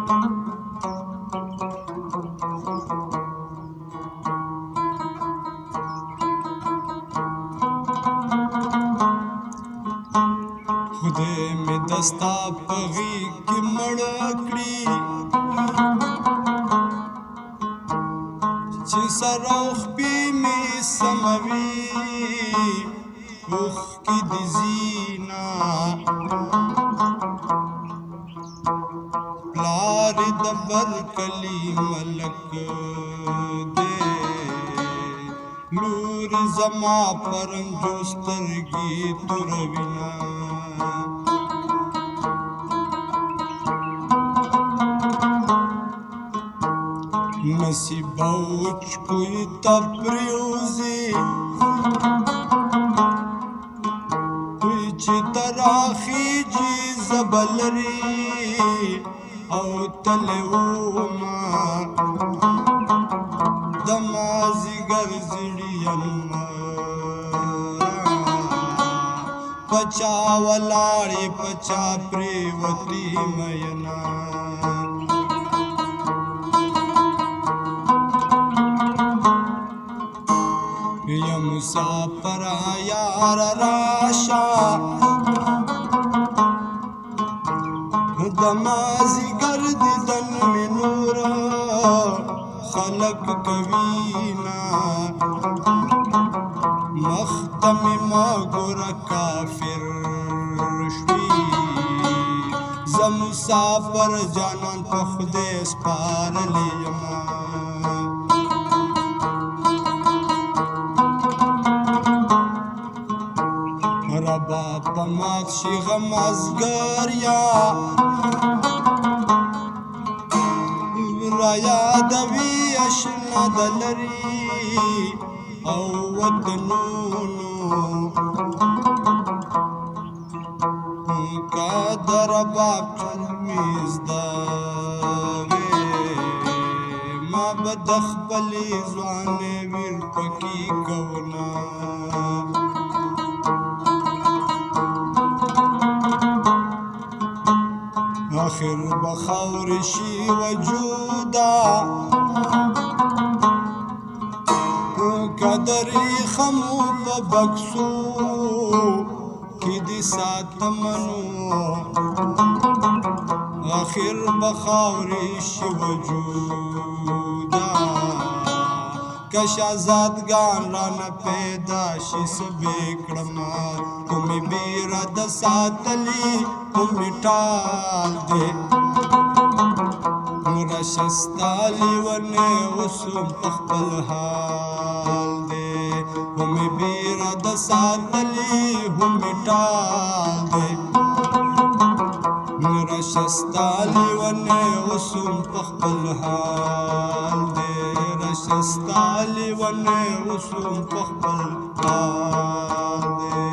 خدای می دستا په غیږ کې مړ کړي چې سر او خپې مې سموي اوښکې د زینا پلار د بر کلي ملک دی لور زما پرنجو سترګې توروينه نصیب اوچ کوئی تپریوزی کوئی چی تراخی جی زبلری او تلوما دمازی گرزڑی پچا ولاړې پچا پریوتی مینا یا مسافر یار راشا دمازی گرد دن میں نور خلق کوینا مختم مگور کافر شوی زمسافر جانان پخدے سپار لیما ربا پمات شی غم ازگر یا رایا دوی اشنا دلری او وطنونو کا دربا پرمیز داوی ما بدخ بلی زوانے ویر پکی کونا آخر بخور شی وجودا قدری خمو ببکسو کی دی ساتمنو آخر بخور شی وجودا کش آزادگان رانا پیدا شی سبیکڑما تمی بیرد ساتلی تمی ٹال دے رشستالی ونه وسم پخپل حال دے تمی بیرد ساتلی تمی ٹال دے رشستالی ونه وسم پخپل حال دے رشستالی ونه وسم پخپل حال دے